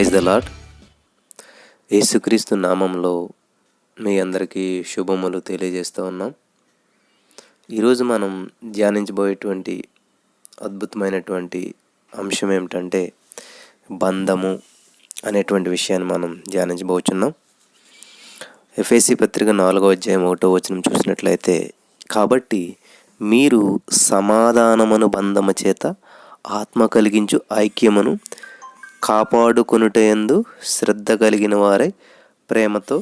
Praise the lord. యేసుక్రీస్తు నామంలో మీ అందరికీ శుభములు తెలియజేస్తూ ఉన్నాం. ఈరోజు మనం ధ్యానించబోయేటువంటి అద్భుతమైనటువంటి అంశం ఏమిటంటే బంధము అనేటువంటి విషయాన్ని మనం ధ్యానించబోతున్నాం. ఎఫెసీ పత్రిక 4వ అధ్యాయం 1వ వచనం చూసినట్లయితే, కాబట్టి మీరు సమాధానమును బంధము చేత ఆత్మ కలిగించు ఐక్యమును కాపాడుకొనుటయందు శ్రద్ధ కలిగిన వారై ప్రేమతో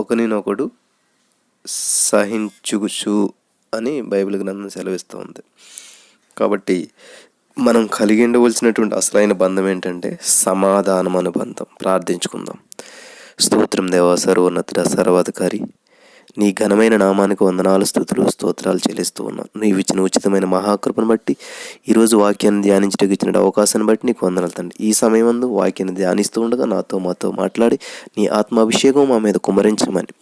ఒకరినొకడు సహించుచు అని బైబిల్ గ్రంథం సెలవిస్తూ ఉంది. కాబట్టి మనం కలిగి ఉండవలసినటువంటి అసలైన బంధం ఏంటంటే సమాధానం అనే బంధం. ప్రార్థించుకుందాం. స్తోత్రం దేవా, సర్వోన్నతుడ, సర్వాధికారి, నీ ఘనమైన నామానికి వందనాలు, స్తుతులు, స్తోత్రాలు చెల్లిస్తూ ఉన్నాం. నీవు ఇచ్చిన ఉచితమైన మహాకృపను బట్టి, ఈరోజు వాక్యాన్ని ధ్యానించడానికి ఇచ్చిన అవకాశాన్ని బట్టి నీకు వందనాలు తండ్రి. ఈ సమయం వాక్యాన్ని ధ్యానిస్తూ ఉండగా మాతో మాట్లాడి నీ ఆత్మాభిషేకం మా మీద కుమ్మరించమని.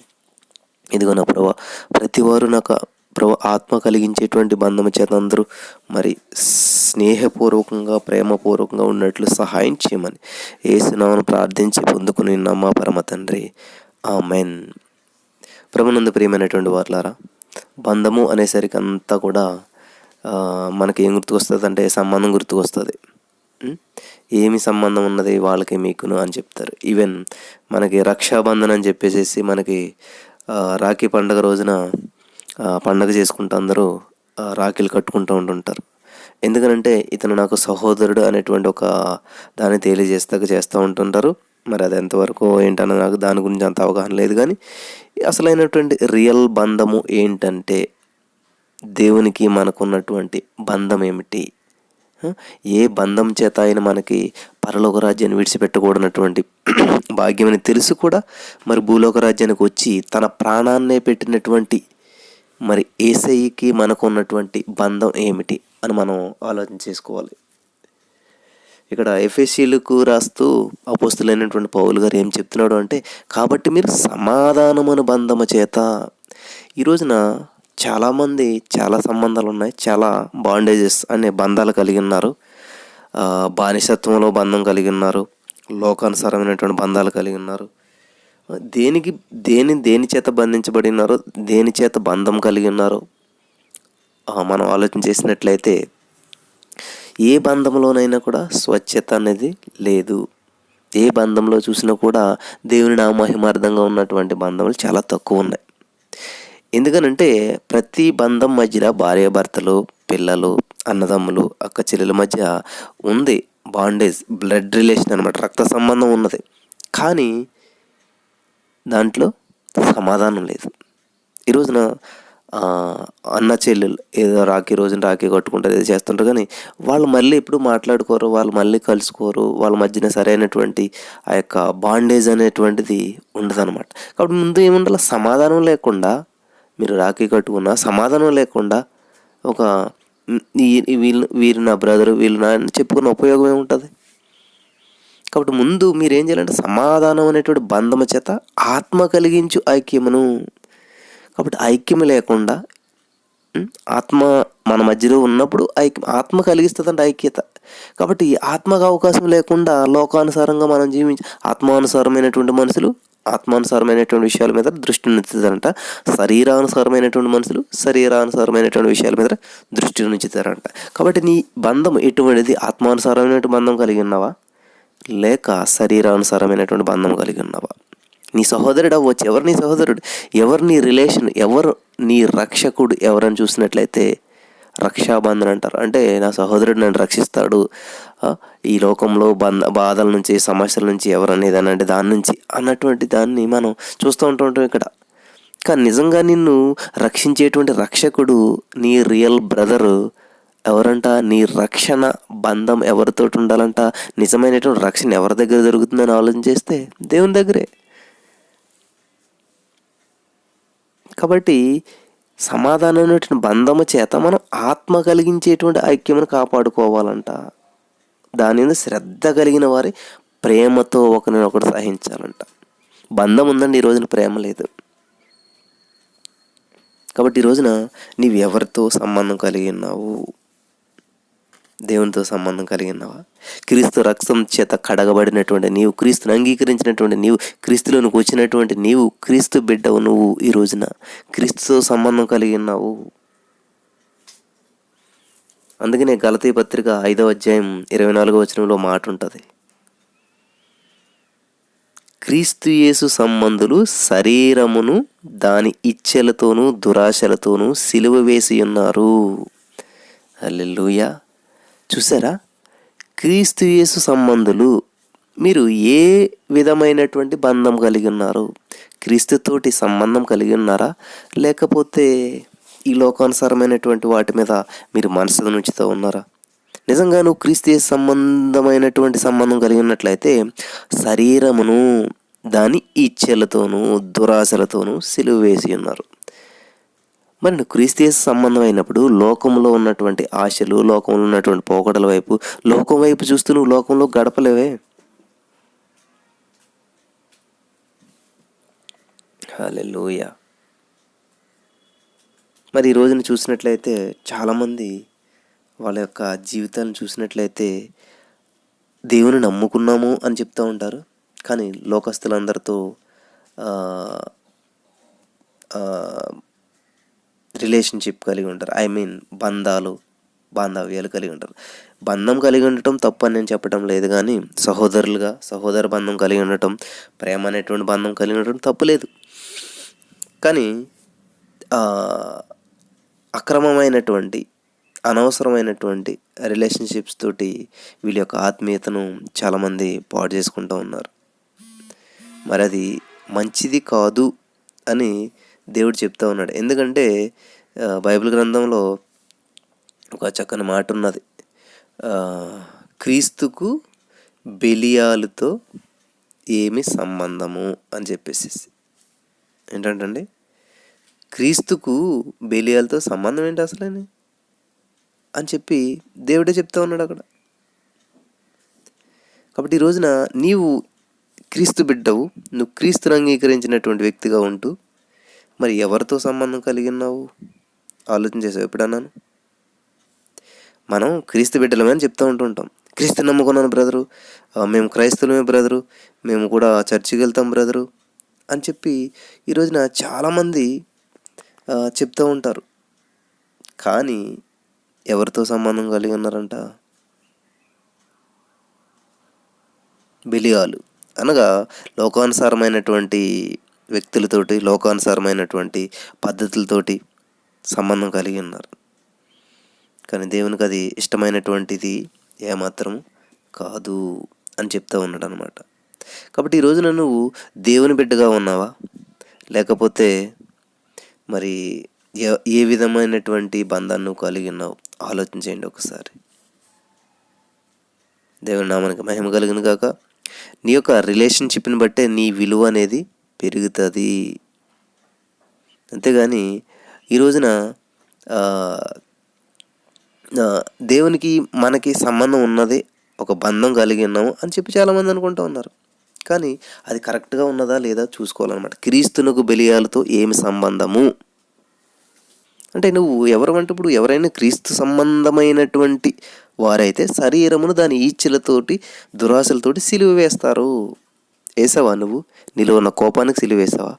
ఇదిగో నా ప్రభా, ప్రతివారు నాకు ఆత్మ కలిగించేటువంటి బంధము చేత అందరూ మరి స్నేహపూర్వకంగా ప్రేమపూర్వకంగా ఉన్నట్లు సహాయం చేయమని యేసునామమున ప్రార్థించి పొందుకుని నమ్మ పరమ తండ్రి, ఆమెన్. ప్రభునందు ప్రియమైనటువంటి వారులారా, బంధము అనేసరికి అంతా కూడా మనకి ఏం గుర్తుకొస్తుంది అంటే సంబంధం గుర్తుకొస్తుంది. ఏమి సంబంధం ఉన్నది వాళ్ళకి మీకును అని చెప్తారు. ఈవెన్ మనకి రక్షాబంధన్ అని చెప్పేసి మనకి రాఖీ పండుగ రోజున పండగ చేసుకుంటూ అందరూ రాఖీలు కట్టుకుంటూ ఉంటుంటారు. ఎందుకనంటే ఇతను నాకు సహోదరుడు అనేటువంటి ఒక దాన్ని చేస్తూ ఉంటుంటారు. మరి అది ఎంతవరకు ఏంటన్న నాకు దాని గురించి అంత అవగాహన లేదు. కానీ అసలైనటువంటి రియల్ బంధము ఏంటంటే దేవునికి మనకున్నటువంటి బంధం ఏమిటి, ఏ బంధం చేత ఆయన మనకి పరలోక రాజ్యాన్ని విడిచిపెట్టకూడనటువంటి భాగ్యమని తెలుసు కూడా మరి భూలోక రాజ్యానికి వచ్చి తన ప్రాణాన్నే పెట్టినటువంటి మరి యేసయ్యకి మనకు ఉన్నటువంటి బంధం ఏమిటి అని మనం ఆలోచన చేసుకోవాలి. ఇక్కడ ఎఫెసీయులకు రాస్తూ అపోస్తులైనటువంటి పౌలు గారు ఏం చెప్తున్నాడు అంటే, కాబట్టి మీరు సమాధానమును బంధము చేత. ఈ రోజున చాలామంది చాలా సంబంధాలు ఉన్నాయి, చాలా బాండేజెస్ అనే బంధాలు కలిగి ఉన్నారు. బానిసత్వంలో బంధం కలిగి ఉన్నారు, లోకానుసారమైనటువంటి బంధాలు కలిగి ఉన్నారు. దేని చేత బంధించబడి ఉన్నారో, దేని చేత బంధం కలిగి ఉన్నారో మనం ఆలోచన చేసినట్లయితే ఏ బంధంలోనైనా కూడా స్వచ్ఛత అనేది లేదు. ఏ బంధంలో చూసినా కూడా దేవుని నామహిమార్థంగా ఉన్నటువంటి బంధములు చాలా తక్కువ ఉన్నాయి. ఎందుకనంటే ప్రతి బంధం మధ్యలో భార్యాభర్తలు, పిల్లలు, అన్నదమ్ములు, అక్క చెల్లెల మధ్య ఉంది బాండేజ్, బ్లడ్ రిలేషన్ అనమాట, రక్త సంబంధం ఉన్నది. కానీ దాంట్లో సమాధానం లేదు. ఈ రోజున అన్న చెల్లెలు ఏదో రాఖీ రోజున రాఖీ కట్టుకుంటారు, ఏదో చేస్తుంటారు, కానీ వాళ్ళు మళ్ళీ ఎప్పుడు మాట్లాడుకోరు, వాళ్ళు మళ్ళీ కలుసుకోరు. వాళ్ళ మధ్యన సరైనటువంటి ఆ యొక్క బాండేజ్ అనేటువంటిది ఉండదన్నమాట. కాబట్టి ముందు ఏముండాలి, సమాధానం లేకుండా మీరు రాఖీ కట్టుకున్నా సమాధానం లేకుండా ఒక వీళ్ళు నా బ్రదరు, వీళ్ళు నా చెప్పుకున్న ఉపయోగం ఏముంటుంది? కాబట్టి ముందు మీరు ఏం చేయాలంటే సమాధానం అనేటువంటి బంధము చేత ఆత్మ కలిగించు ఐక్యమును. కాబట్టి ఐక్యం లేకుండా, ఆత్మ మన మధ్యలో ఉన్నప్పుడు ఆత్మ కలిగిస్తుందంటే ఐక్యత. కాబట్టి ఆత్మకు అవకాశం లేకుండా లోకానుసారంగా మనం ఆత్మానుసారమైనటువంటి మనుషులు ఆత్మానుసారమైనటువంటి విషయాల మీద దృష్టి ఉంచుతారంట, శరీరానుసారమైనటువంటి మనుషులు శరీరానుసారమైనటువంటి విషయాల మీద దృష్టి ఉంచుతారంట. కాబట్టి నీ బంధం ఎటువంటిది? ఆత్మానుసారమైనటువంటి బంధం కలిగి ఉన్నావా, లేక శరీరానుసారమైనటువంటి బంధం కలిగి ఉన్నావా? నీ సహోదరుడు అవ్వచ్చు. ఎవరు నీ సహోదరుడు, ఎవరు నీ రిలేషన్, ఎవరు నీ రక్షకుడు ఎవరని చూసినట్లయితే రక్షాబంధన్ అంటారు. అంటే నా సహోదరుడు నన్ను రక్షిస్తాడు, ఈ లోకంలో బాధల నుంచి, సమస్యల నుంచి, ఎవరనేది అంటే దాని నుంచి అన్నటువంటి దాన్ని మనం చూస్తూ ఉంటాం ఇక్కడ. కానీ నిజంగా నిన్ను రక్షించేటువంటి రక్షకుడు నీ రియల్ బ్రదరు ఎవరంట? నీ రక్షణ బంధం ఎవరితో ఉండాలంట? నిజమైనటువంటి రక్షణ ఎవరి దగ్గర జరుగుతుందని ఆలోచన చేస్తే దేవుని దగ్గరే. కాబట్టి సమాధానమైనటువంటి బంధము చేత మనం ఆత్మ కలిగించేటువంటి ఐక్యమును కాపాడుకోవాలంట. దాని మీద శ్రద్ధ కలిగిన వారి ప్రేమతో ఒకరినొకరు సహించాలంట. బంధం ఉందండి, ఈ రోజున ప్రేమ లేదు. కాబట్టి ఈ రోజున నీవు ఎవరితో సంబంధం కలిగి ఉన్నావు? దేవునితో సంబంధం కలిగి ఉన్నావా? క్రీస్తు రక్తం చేత కడగబడినటువంటి నీవు, క్రీస్తుని అంగీకరించినటువంటి నీవు, క్రీస్తులోనికి వచ్చినటువంటి నీవు, క్రీస్తు బిడ్డవు నువ్వు. ఈ రోజున క్రీస్తుతో సంబంధం కలిగి ఉన్నావు. అందుకనే గలతీ పత్రిక 5వ అధ్యాయం 24వ వచనంలో మాట ఉంటుంది, క్రీస్తు యేసు సంబంధులు శరీరమును దాని ఇచ్ఛలతోనూ దురాశలతోనూ సిలువ వేసి ఉన్నారు. హల్లెలూయా. చూసారా? క్రీస్తు యేసు సంబంధులు మీరు ఏ విధమైనటువంటి బంధం కలిగి ఉన్నారు? క్రీస్తుతోటి సంబంధం కలిగి ఉన్నారా, లేకపోతే ఈ లోకానుసారమైనటువంటి వాటి మీద మీరు మనసు నుంచితో ఉన్నారా? నిజంగా నువ్వు క్రీస్తు యేసు సంబంధమైనటువంటి సంబంధం కలిగి ఉన్నట్లయితే శరీరమును దాని ఇచ్ఛలతోనూ దురాశలతోనూ సిలువ వేసి ఉన్నారు. మరి నువ్వు క్రీస్తు యేసు సంబంధం అయినప్పుడు లోకంలో ఉన్నటువంటి ఆశలు, లోకంలో ఉన్నటువంటి పోకడల వైపు, లోకం వైపు చూస్తూ నువ్వు లోకంలో గడపలేవే. హల్లెలూయా. మరి ఈ రోజున చూసినట్లయితే చాలామంది వాళ్ళ యొక్క జీవితాలను చూసినట్లయితే దేవుని నమ్ముకున్నాము అని చెప్తూ ఉంటారు, కానీ లోకస్తులందరితో రిలేషన్షిప్ కలిగి ఉంటారు. బాంధవ్యాలు కలిగి ఉంటారు. బంధం కలిగి ఉండటం తప్పు అని నేను చెప్పడం లేదు, కానీ సహోదర బంధం కలిగి ఉండటం, ప్రేమ అనేటువంటి బంధం కలిగి ఉండటం తప్పు లేదు. కానీ అక్రమమైనటువంటి అనవసరమైనటువంటి రిలేషన్షిప్స్ తోటి వీళ్ళ యొక్క ఆత్మీయతను చాలామంది పాడు చేసుకుంటూ ఉన్నారు. మరి అది మంచిది కాదు అని దేవుడు చెప్తా ఉన్నాడు. ఎందుకంటే బైబిల్ గ్రంథంలో ఒక చక్కని మాట ఉన్నది, క్రీస్తుకు బెలియాలుతో ఏమి సంబంధము అని చెప్పేసి. ఏంటంటే క్రీస్తుకు బెలియాలతో సంబంధం ఏంటి అసలు అని చెప్పి దేవుడే చెప్తా ఉన్నాడు అక్కడ. కాబట్టి ఈ రోజున నీవు క్రీస్తు బిడ్డవు, నువ్వు క్రీస్తుని అంగీకరించినటువంటి వ్యక్తిగా ఉంటూ మరి ఎవరితో సంబంధం కలిగి ఉన్నావు? ఆలోచన చేసావు ఎప్పుడన్నాను? మనం క్రీస్తు బిడ్డలమే అని చెప్తూ ఉంటుంటాం. క్రీస్తు నమ్ముకున్నాను బ్రదరు, మేము క్రైస్తవులమే బ్రదరు, మేము కూడా చర్చికి వెళ్తాం బ్రదరు అని చెప్పి ఈ రోజున చాలామంది చెప్తూ ఉంటారు. కానీ ఎవరితో సంబంధం కలిగి ఉన్నారంట? బెలియాలు అనగా లోకానుసారమైనటువంటి వ్యక్తులతోటి, లోకానుసారమైనటువంటి పద్ధతులతోటి సంబంధం కలిగి ఉన్నారు. కానీ దేవునికి అది ఇష్టమైనటువంటిది ఏమాత్రం కాదు అని చెప్తూ ఉన్నాడు అనమాట. కాబట్టి ఈ రోజున నువ్వు దేవుని బిడ్డగా ఉన్నావా, లేకపోతే మరి ఏ విధమైనటువంటి బంధాన్ని నువ్వు కలిగి ఉన్నావు? ఆలోచించేయండి ఒకసారి. దేవుని నామానికి మహిమ కలుగును గాక. నీ యొక్క రిలేషన్షిప్ని బట్టే నీ విలువ అనేది పెరుగుతుంది. అంతేగాని ఈ రోజున దేవునికి మనకి సంబంధం ఉన్నది, ఒక బంధం కలిగి ఉన్నాము అని చెప్పి చాలామంది అనుకుంటూ ఉన్నారు. కానీ అది కరెక్ట్గా ఉన్నదా లేదా చూసుకోవాలన్నమాట. క్రీస్తునకు బెలియాలతో ఏమి సంబంధము అంటే, నువ్వు ఎవరంటే ఇప్పుడు ఎవరైనా క్రీస్తు సంబంధమైనటువంటి వారైతే శరీరమును దాని ఈచ్ఛలతోటి దురాశలతోటి సిలువ వేస్తారు. వేసావా నువ్వు? నీలో ఉన్న కోపానికి సిలువ వేసావా?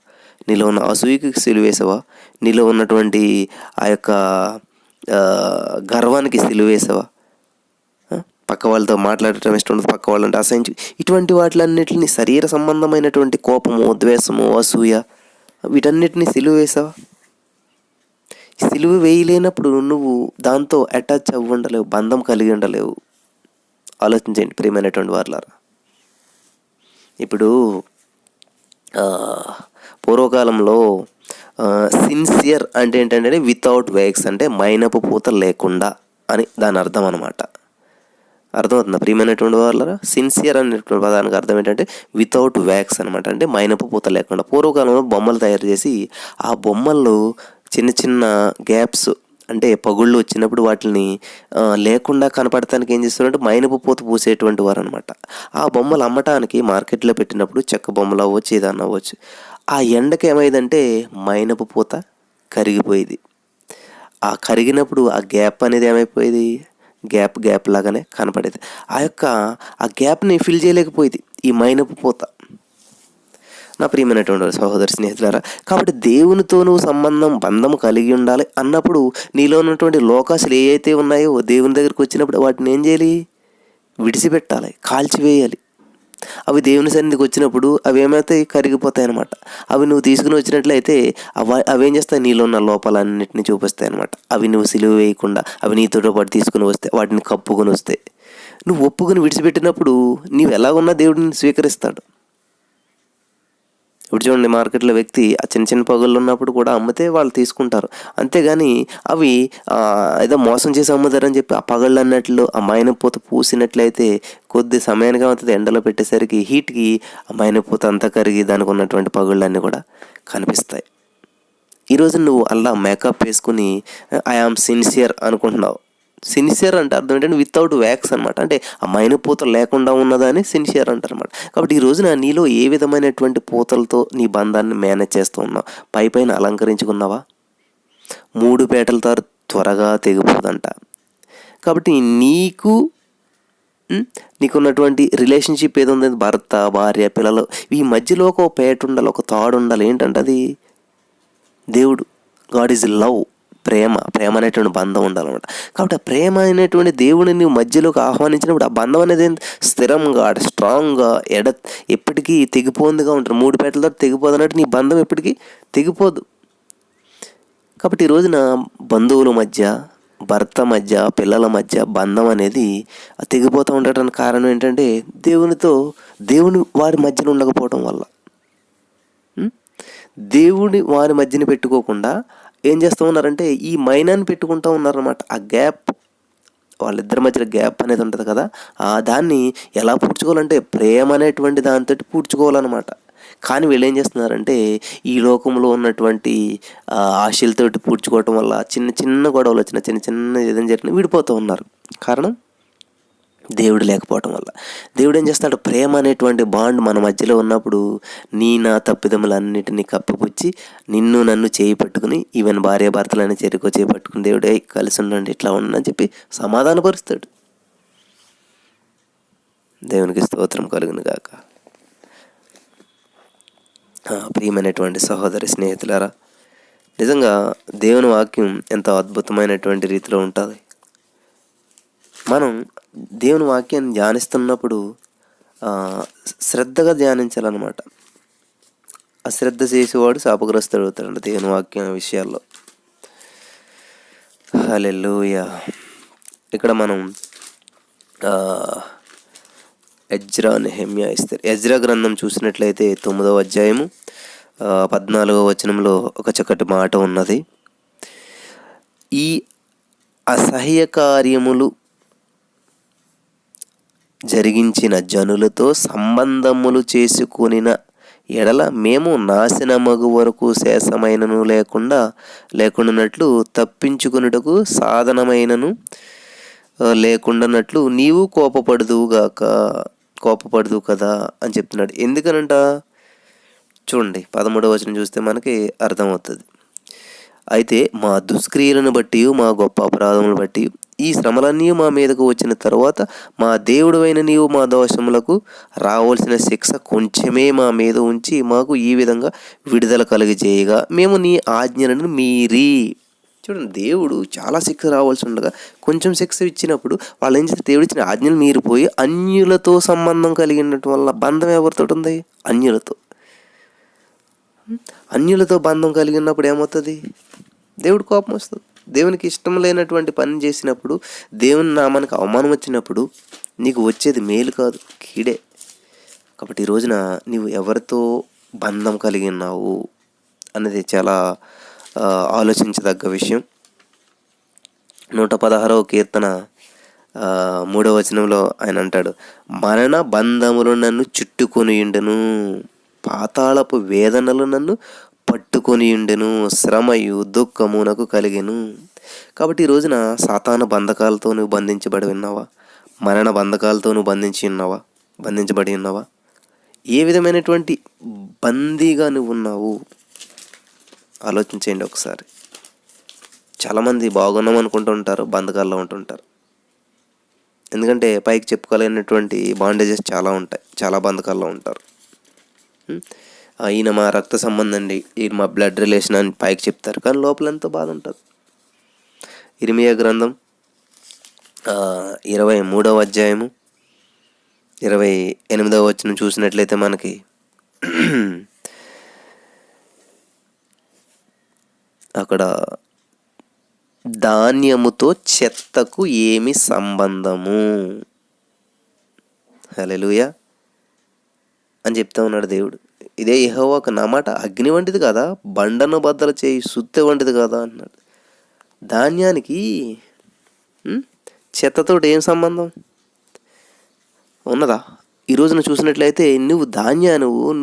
నీలో ఉన్న అసూయకి సిలువ వేసావా? నీలో ఉన్నటువంటి ఆ యొక్క గర్వానికి సిలువ వేసావా? పక్క వాళ్ళతో మాట్లాడటం ఇష్టం ఉండదు, పక్క వాళ్ళంటే అసహించు, ఇటువంటి వాటిలన్నిటిని, శరీర సంబంధమైనటువంటి కోపము, ద్వేషము, అసూయ, వీటన్నిటిని సిలువ వేసావా? సిలువ వేయలేనప్పుడు నువ్వు దాంతో అటాచ్ అవ్వి ఉండలేవు, బంధం కలిగి ఉండలేవు. ఆలోచించండి ప్రియమైనటువంటి వారులారా. ఇప్పుడు పూర్వకాలంలో సిన్సియర్ అంటే ఏంటంటే వితౌట్ వ్యాక్స్, అంటే మైనపు పూత లేకుండా అని దాని అర్థం అనమాట. అర్థమవుతుందా ప్రియమైనటువంటి వాళ్ళరా? సిన్సియర్ అనేటువంటి పదానికి అర్థం ఏంటంటే వితౌట్ వ్యాక్స్ అనమాట, అంటే మైనపు పూత లేకుండా. పూర్వకాలంలో బొమ్మలు తయారు చేసి ఆ బొమ్మల్లో చిన్న చిన్న గ్యాప్స్ అంటే పగుళ్ళు వచ్చినప్పుడు వాటిని లేకుండా కనపడటానికి ఏం చేస్తున్నారంటే మైనపు పూత పూసేటువంటి వారు అనమాట. ఆ బొమ్మలు అమ్మటానికి మార్కెట్లో పెట్టినప్పుడు చెక్క బొమ్మలు అవ్వచ్చు, ఏదన్నా అవ్వచ్చు, ఆ ఎండకి ఏమైందంటే మైనపు పూత కరిగిపోయేది. ఆ కరిగినప్పుడు ఆ గ్యాప్ అనేది ఏమైపోయేది, గ్యాప్ లాగానే కనపడేది. ఆ గ్యాప్ని ఫిల్ చేయలేకపోయేది ఈ మైనపు పూత. నా ప్రియమైనటువంటి సహోదరి స్నేహితులారా, కాబట్టి దేవునితో నువ్వు బంధం కలిగి ఉండాలి అన్నప్పుడు నీలో ఉన్నటువంటి లోకాసులు ఏ అయితే ఉన్నాయో దేవుని దగ్గరికి వచ్చినప్పుడు వాటిని ఏం చేయాలి? విడిచిపెట్టాలి, కాల్చివేయాలి. అవి దేవుని సన్నిధికి వచ్చినప్పుడు అవి ఏమైతే కరిగిపోతాయి అన్నమాట. అవి నువ్వు తీసుకుని వచ్చినట్లయితే అవేం చేస్తాయి? నీలో ఉన్న లోపాలన్నింటినీ చూపిస్తాయి అన్నమాట. అవి నువ్వు సిలువ వేయకుండా అవి నీతో పాటు తీసుకుని వస్తే, వాటిని కప్పుకొని వస్తే, నువ్వు ఒప్పుకొని విడిచిపెట్టినప్పుడు నీవు ఎలాగున్నా దేవుడిని స్వీకరిస్తాడు. ఇప్పుడు చూడండి, మార్కెట్లో వ్యక్తి ఆ చిన్న పగుళ్ళు ఉన్నప్పుడు కూడా అమ్మితే వాళ్ళు తీసుకుంటారు. అంతేగాని అవి ఏదో మోసం చేసి అమ్ముతారని చెప్పి ఆ పగళ్ళు అన్నట్లు ఆ మైనపూత పూసినట్లయితే కొద్ది సమయానికి అవుతుంది, ఎండలో పెట్టేసరికి హీట్కి ఆ మైనపూత అంతా కరిగి దానికి ఉన్నటువంటి పగుళ్ళన్నీ కూడా కనిపిస్తాయి. ఈరోజు నువ్వు అలా మేకప్ వేసుకుని ఐ ఆమ్ సిన్సియర్ అనుకుంటున్నావు. సిన్సియర్ అంటే అర్థం ఏంటంటే వితౌట్ వ్యాక్స్ అనమాట. అంటే ఆ మైనపూత లేకుండా ఉన్నదని సిన్సియర్ అంటారు అనమాట. కాబట్టి ఈ రోజున నీలో ఏ విధమైనటువంటి పూతలతో నీ బంధాన్ని మేనేజ్ చేస్తూ ఉన్నావు? పైన అలంకరించుకున్నావా? 3 పేటలతో త్వరగా తెగిపోదంట. కాబట్టి నీకున్నటువంటి రిలేషన్షిప్ ఏదో ఉంది, భర్త, భార్య, పిల్లలు, ఈ మధ్యలో ఒక పేట ఉండాలి, ఒక తాడు ఉండాలి. ఏంటంటే అది దేవుడు. God is love. ప్రేమ అనేటువంటి బంధం ఉండాలన్నమాట. కాబట్టి ఆ ప్రేమ అనేటువంటి దేవుడిని నువ్వు మధ్యలోకి ఆహ్వానించినప్పుడు ఆ బంధం అనేది స్థిరంగా, స్ట్రాంగ్గా, ఎప్పటికీ తెగిపోందిగా ఉంటుంది. 3 పేటలతో తెగిపోదు అన్నట్టు నీ బంధం ఎప్పటికీ తెగిపోదు. కాబట్టి ఈ రోజున బంధువుల మధ్య, భర్త మధ్య, పిల్లల మధ్య బంధం అనేది తెగిపోతూ ఉండటానికి కారణం ఏంటంటే దేవుని వారి మధ్యలో ఉండకపోవడం వల్ల. దేవుని వారి మధ్యన పెట్టుకోకుండా ఏం చేస్తూ ఉన్నారంటే ఈ మైనాన్ని పెట్టుకుంటూ ఉన్నారన్నమాట. ఆ గ్యాప్, వాళ్ళిద్దరి మధ్యలో గ్యాప్ అనేది ఉంటుంది కదా, దాన్ని ఎలా పూడ్చుకోవాలంటే ప్రేమ అనేటువంటి దాంతో పూడ్చుకోవాలన్నమాట. కానీ వీళ్ళు ఏం చేస్తున్నారంటే ఈ లోకంలో ఉన్నటువంటి ఆశలతోటి పూడ్చుకోవటం వల్ల చిన్న గొడవలు వచ్చిన చిన్న ఏదైనా జరిగిన విడిపోతూ ఉన్నారు. కారణం దేవుడు లేకపోవటం వల్ల. దేవుడు ఏం చేస్తాడు? ప్రేమ అనేటువంటి బాండ్ మన మధ్యలో ఉన్నప్పుడు నా తప్పిదములన్నిటినీ కప్పిపుచ్చి నన్ను చేయి పట్టుకుని, ఈవెన్ భార్య భర్తలని చేరుకో చేయి పట్టుకుని దేవుడే కలిసి ఉండండి, ఇట్లా ఉండని చెప్పి సమాధానపరుస్తాడు. దేవునికి స్తోత్రం కలుగును గాక. ప్రియమైనటువంటి సహోదరి స్నేహితులారా, నిజంగా దేవుని వాక్యం ఎంతో అద్భుతమైనటువంటి రీతిలో ఉంటుంది. మనం దేవుని వాక్యాన్ని ధ్యానిస్తున్నప్పుడు శ్రద్ధగా ధ్యానించాలన్నమాట. అశ్రద్ధ చేసేవాడు శాపగ్రస్తుడు అవుతాడంట దేవుని వాక్యం విషయాల్లో. హల్లెలూయా. ఇక్కడ మనం ఎజ్రా, నెహెమ్యా, ఎస్తేర్, ఎజ్రా గ్రంథం చూసినట్లయితే 9వ అధ్యాయము 14వ వచనంలో ఒక చక్కటి మాట ఉన్నది. ఈ అసహ్య కార్యములు జరిగించిన జనులతో సంబంధములు చేసుకొనిన ఎడల మేము నాశనమగు వరకు శేషమైనను లేకుండానట్లు తప్పించుకొనుటకు సాధనమైనను లేకుండానట్లు నీవు కోపపడదు కదా అని చెప్తున్నాడు. ఎందుకనంట చూడండి, 13వ వచనం చూస్తే మనకి అర్థమవుతుంది. అయితే మా దుష్క్రియలను బట్టి, మా గొప్ప అపరాధములను బట్టి ఈ శ్రమలన్నీ మా మీదకు వచ్చిన తర్వాత మా దేవుడు అయిన నీవు మా దోషములకు రావాల్సిన శిక్ష కొంచెమే మా మీద ఉంచి మాకు ఈ విధంగా విడుదల కలిగజేయగా మేము నీ ఆజ్ఞలను మీరి. చూడండి, దేవుడు చాలా శిక్ష రావాల్సి ఉండగా కొంచెం శిక్ష ఇచ్చినప్పుడు వాళ్ళు ఏం చేస్తారు? దేవుడు ఇచ్చిన ఆజ్ఞలు మీరిపోయి అన్యులతో సంబంధం కలిగినట్టు వల్ల బంధం ఎవరితో ఉంది? అన్యులతో బంధం కలిగినప్పుడు ఏమవుతుంది? దేవుడు కోపం వస్తుంది. దేవునికి ఇష్టం లేనటువంటి పని చేసినప్పుడు, దేవుని నామానికి అవమానం వచ్చినప్పుడు నీకు వచ్చేది మేలు కాదు, కీడే. కాబట్టి ఈ రోజున నీవు ఎవరితో బంధం కలిగి ఉన్నావు అనేది చాలా ఆలోచించదగ్గ విషయం. 116వ కీర్తన 3వ వచనంలో ఆయన అంటాడు, మరణ బంధములు నన్ను చుట్టుకొని ఉండెను, పాతాళపు వేదనలు నన్ను పట్టుకొని ఉండెను, శ్రమయు దుఃఖము నాకు కలిగెను. కాబట్టి ఈ రోజున సాతాను బంధకాలతో నువ్వు బంధించబడి ఉన్నావా? మరణ బంధకాలతో నువ్వు బంధించబడి ఉన్నావా? ఏ విధమైనటువంటి బందీగా నువ్వు ఉన్నావు ఆలోచించండి ఒకసారి. చాలామంది బాగున్నాం అనుకుంటూ ఉంటారు, బంధకాల్లో ఉంటుంటారు. ఎందుకంటే పైకి చెప్పుకోలేనటువంటి బాండేజెస్ చాలా ఉంటాయి, చాలా బంధకాల్లో ఉంటారు. ఈయన మా రక్త సంబంధం అండి, ఈయన మా బ్లడ్ రిలేషన్ అని పైకి చెప్తారు, కానీ లోపల ఎంతో బాధ ఉంటుంది. ఇర్మియా గ్రంథం 23వ అధ్యాయము 28వ వచనం చూసినట్లయితే మనకి అక్కడ ధాన్యముతో చెత్తకు ఏమి సంబంధము, హల్లెలూయా అని చెప్తా ఉన్నాడు దేవుడు. ఇదే యెహోవాకు నా మాట అగ్ని వంటిది కదా, బండను బద్దలు చేయి సుత్తె వంటిది కదా అన్నాడు. ధాన్యానికి చెత్తతో ఏం సంబంధం ఉన్నదా? ఈ రోజున చూసినట్లయితే నువ్వు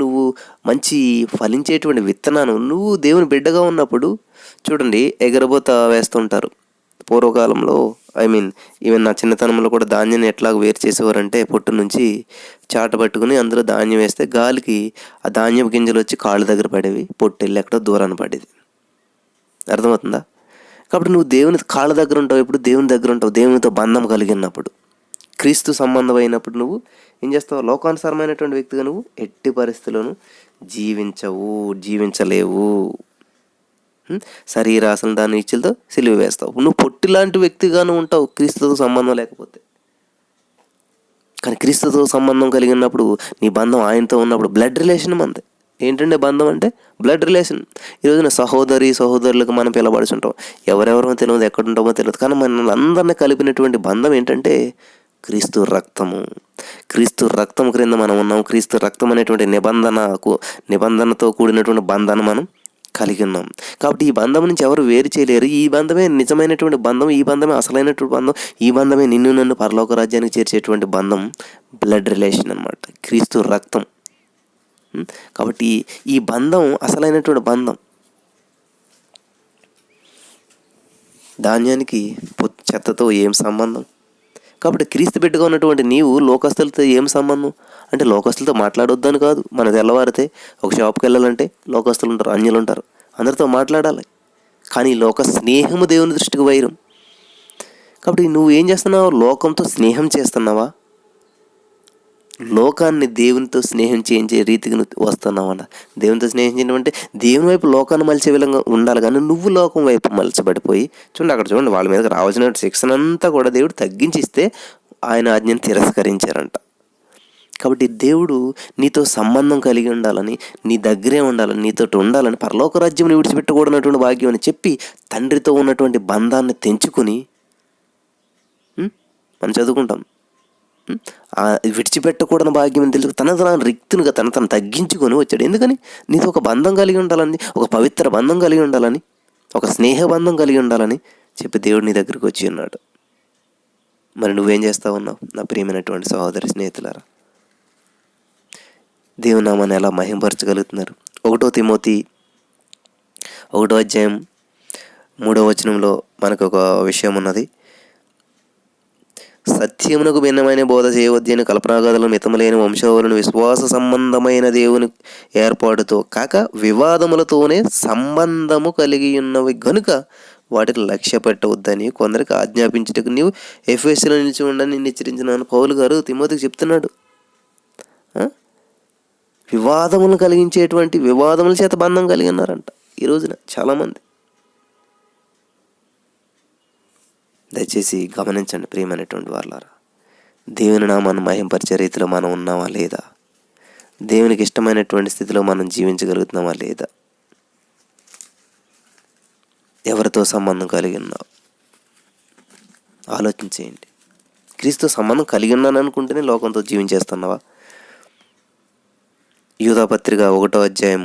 నువ్వు మంచి ఫలించేటువంటి విత్తనాను నువ్వు దేవుని బిడ్డగా ఉన్నప్పుడు చూడండి, ఎగరబోత వేస్తుంటారు పూర్వకాలంలో. ఈవెన్ నా చిన్నతనంలో కూడా ధాన్యాన్ని ఎట్లాగ వేరు చేసేవారంటే పొట్టు నుంచి చాట పట్టుకుని అందులో ధాన్యం వేస్తే గాలికి ఆ ధాన్యం గింజలు వచ్చి కాళ్ళ దగ్గర పడేవి, పొట్టు వెళ్ళి ఎక్కడో దూరాన్ని పడేది. అర్థమవుతుందా? కాబట్టి నువ్వు దేవుని కాళ్ళ దగ్గర ఉంటావు, ఎప్పుడు దేవుని దగ్గర ఉంటావు, దేవునితో బంధం కలిగినప్పుడు, క్రీస్తు సంబంధం అయినప్పుడు నువ్వు ఏం చేస్తావు? లోకానుసారమైనటువంటి వ్యక్తిగా నువ్వు ఎట్టి పరిస్థితుల్లోనూ జీవించలేవు. శరీరాసన దాని ఇచ్చులతో సిలువ వేస్తావు. నువ్వు పొట్టి లాంటి వ్యక్తిగాను ఉంటావు క్రీస్తుతో సంబంధం లేకపోతే. కానీ క్రీస్తుతో సంబంధం కలిగినప్పుడు నీ బంధం ఆయనతో ఉన్నప్పుడు బ్లడ్ రిలేషన్ మంది. ఏంటంటే బంధం అంటే బ్లడ్ రిలేషన్. ఈరోజున సహోదరులకు మనం పిలబడుచుంటాం, ఎవరెవరో తెలియదు, ఎక్కడుంటామో తెలియదు, కానీ మన అందరినీ కలిపినటువంటి బంధం ఏంటంటే క్రీస్తు రక్తము. క్రీస్తు రక్తం క్రింద మనం ఉన్నాం. క్రీస్తు రక్తం అనేటువంటి నిబంధనతో కూడినటువంటి బంధాన్ని మనం కలిగి ఉన్నాం. కాబట్టి ఈ బంధం నుంచి ఎవరు వేరు చేయలేరు. ఈ బంధమే నిజమైనటువంటి బంధం, ఈ బంధమే అసలైనటువంటి బంధం, ఈ బంధమే నన్ను పరలోక రాజ్యానికి చేర్చేటువంటి బంధం బ్లడ్ రిలేషన్ అన్నమాట, క్రీస్తు రక్తం. కాబట్టి ఈ బంధం అసలైనటువంటి బంధం. ధాన్యానికి చెత్తతో ఏం సంబంధం? కాబట్టి క్రీస్తు బిడ్డగా ఉన్నటువంటి నీవు లోకస్తులతో ఏం సంబంధం అంటే, లోకస్తులతో మాట్లాడొద్దని కాదు. మన తెల్లవారితే ఒక షాప్కి వెళ్ళాలంటే లోకస్తులు ఉంటారు, అన్యులు ఉంటారు, అందరితో మాట్లాడాలి. కానీ లోక స్నేహము దేవుని దృష్టికి వైరం. కాబట్టి నువ్వు ఏం చేస్తున్నావు? లోకంతో స్నేహం చేస్తున్నావా? లోకాన్ని దేవునితో స్నేహం చేయించే రీతికి వస్తున్నావన్న. దేవునితో స్నేహం చేయడం అంటే దేవుని వైపు లోకాన్ని మలిచే విధంగా ఉండాలి, కానీ నువ్వు లోకం వైపు మలచబడిపోయి చూడండి, అక్కడ చూడండి, వాళ్ళ మీదకి రావాల్సిన శిక్షణ అంతా కూడా దేవుడు తగ్గించిస్తే ఆయన ఆజ్ఞను తిరస్కరించారంట. కాబట్టి దేవుడు నీతో సంబంధం కలిగి ఉండాలని, నీ దగ్గరే ఉండాలని, నీతో ఉండాలని, పరలోక రాజ్యం విడిచిపెట్టకూడనటువంటి భాగ్యం అని చెప్పి తండ్రితో ఉన్నటువంటి బంధాన్ని తెంచుకుని మనం చదువుకుంటాం. విడిచిపెట్టకూడని భాగ్యం అని తెలుసు, తన రిక్తునిగా తను తగ్గించుకొని వచ్చాడు. ఎందుకని? నీతో ఒక బంధం కలిగి ఉండాలని, ఒక పవిత్ర బంధం కలిగి ఉండాలని, ఒక స్నేహ బంధం కలిగి ఉండాలని చెప్పి దేవుడు నీ దగ్గరికి వచ్చి ఉన్నాడు. మరి నువ్వేం చేస్తా ఉన్నావు నా ప్రియమైనటువంటి సహోదరి స్నేహితులారా? దేవుని నామాన్ని ఎలా మహింపరచగలుగుతున్నారు? 1 తిమోతి 1వ అధ్యాయం 3వ వచనంలో మనకు ఒక విషయం ఉన్నది. సత్యమునకు భిన్నమైన బోధ చేయవద్దని కల్పనాగాథలను మితములేని వంశావళులను విశ్వాస సంబంధమైన దేవుని ఏర్పాటుతో కాక వివాదములతోనే సంబంధము కలిగి ఉన్నవి గనుక వాటిని లక్ష్య పెట్టవద్దని కొందరికి ఆజ్ఞాపించుటకు నీవు ఎఫెసులో నిలిచి ఉండని హెచ్చరించినాను. పౌలు గారు తిమోతికి చెప్తున్నాడు. వివాదములను కలిగించేటువంటి వివాదముల చేత బంధం కలిగి ఉన్నారంట ఈ రోజున చాలామంది. దయచేసి గమనించండి ప్రియమైనటువంటి వాళ్ళారా, దేవుని నామాన్ని మహింపరిచే రీతిలో మనం ఉన్నామా లేదా? దేవునికి ఇష్టమైనటువంటి స్థితిలో మనం జీవించగలుగుతున్నామా లేదా? ఎవరితో సంబంధం కలిగి ఉన్నావు ఆలోచించేయండి. క్రీస్తు సంబంధం కలిగి ఉన్నాను అనుకుంటేనే లోకంతో జీవించేస్తున్నావా? యూదాపత్రిక 1వ అధ్యాయం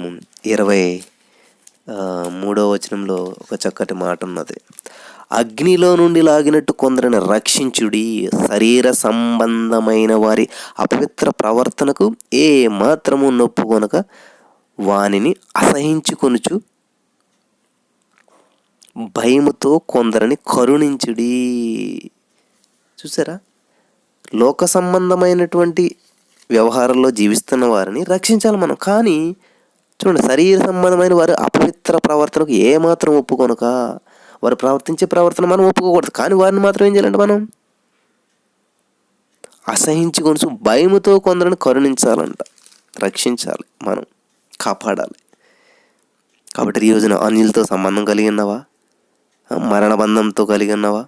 23వ వచనంలో ఒక చక్కటి మాట ఉన్నది. అగ్నిలో నుండి లాగినట్టు కొందరిని రక్షించుడి, శరీర సంబంధమైన వారి అపవిత్ర ప్రవర్తనకు ఏ మాత్రము నొప్పుకొనక వానిని అసహించుకొనుచు భయముతో కొందరిని కరుణించుడి. చూసారా? లోక సంబంధమైనటువంటి వ్యవహారంలో జీవిస్తున్న వారిని రక్షించాలి మనం. కానీ చూడండి, శరీర సంబంధమైన వారి అపవిత్ర ప్రవర్తనకు ఏమాత్రం ఒప్పుకొనక, వారు ప్రవర్తించే ప్రవర్తన మనం ఒప్పుకోకూడదు, కానీ వారిని మాత్రం ఏం చేయాలంటే మనం అసహించుకొని భయముతో కొందరిని కరుణించాలంట, రక్షించాలి, మనం కాపాడాలి. కాబట్టి ఈ రోజున అన్యులతో సంబంధం కలిగి ఉన్నావా? మరణ బంధంతో కలిగి ఉన్నావా?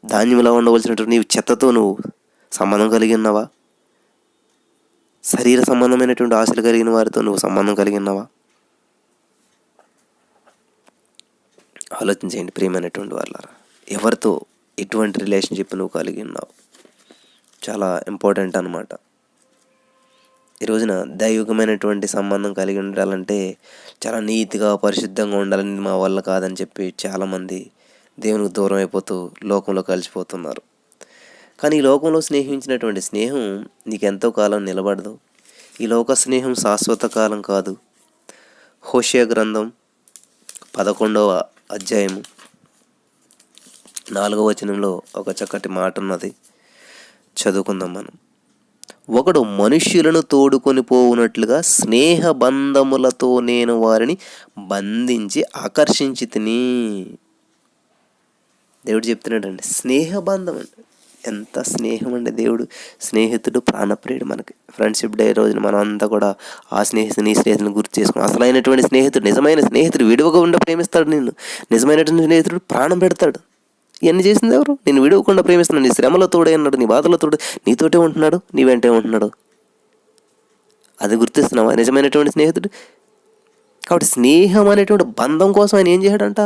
ధాన్యంలో ఉండవలసినటువంటి నీవు చెత్తతో నువ్వు సంబంధం కలిగి ఉన్నావా? శరీర సంబంధమైనటువంటి ఆశలు కలిగిన వారితో నువ్వు సంబంధం కలిగి ఉన్నావా? ఆలోచించేయండి ప్రియమైనటువంటి వాళ్ళారా. ఎవరితో ఎటువంటి రిలేషన్షిప్ నువ్వు కలిగి ఉన్నావు? చాలా ఇంపార్టెంట్ అన్నమాట. ఈ రోజున దైవికమైనటువంటి సంబంధం కలిగి ఉండాలంటే చాలా నీతిగా పరిశుద్ధంగా ఉండాలని మా వల్ల కాదని చెప్పి చాలామంది దేవునికి దూరం అయిపోతూ లోకంలో కలిసిపోతున్నారు. కానీ ఈ లోకంలో స్నేహించినటువంటి స్నేహం నీకెంతో కాలం నిలబడదు. ఈ లోక స్నేహం శాశ్వత కాలం కాదు. హోషేయ గ్రంథం 11వ అధ్యాయము 4వ వచనంలో ఒక చక్కటి మాట ఉన్నది, చదువుకుందాం మనం. ఒకడు మనుష్యులను తోడుకొని పోవునట్లుగా స్నేహ బంధములతో నేను వారిని బంధించి ఆకర్షించి తిని. దేవుడు చెప్తున్నాడండి, స్నేహబంధం అండి. ఎంత స్నేహం అండి! దేవుడు స్నేహితుడు, ప్రాణప్రియుడు. మనకి ఫ్రెండ్షిప్ డే రోజున మనం అంతా కూడా ఆ నీ స్నేహితుని గుర్తు చేసుకుని, అసలైనటువంటి స్నేహితుడు, నిజమైన స్నేహితుడు విడువగా ఉండ ప్రేమిస్తాడు నిన్ను. నిజమైనటువంటి స్నేహితుడు ప్రాణం పెడతాడు. ఇవన్నీ చేసింది ఎవరు? నేను విడవకుండా ప్రేమిస్తున్నాడు. నీ శ్రమలో తోడే ఉన్నాడు, నీ బాధలో తోడు, నీతోటే ఉంటున్నాడు, నీ వెంటే ఉంటున్నాడు. అది గుర్తిస్తున్నావా నిజమైనటువంటి స్నేహితుడు? కాబట్టి స్నేహం అనేటువంటి బంధం కోసం ఆయన ఏం చేయడంట?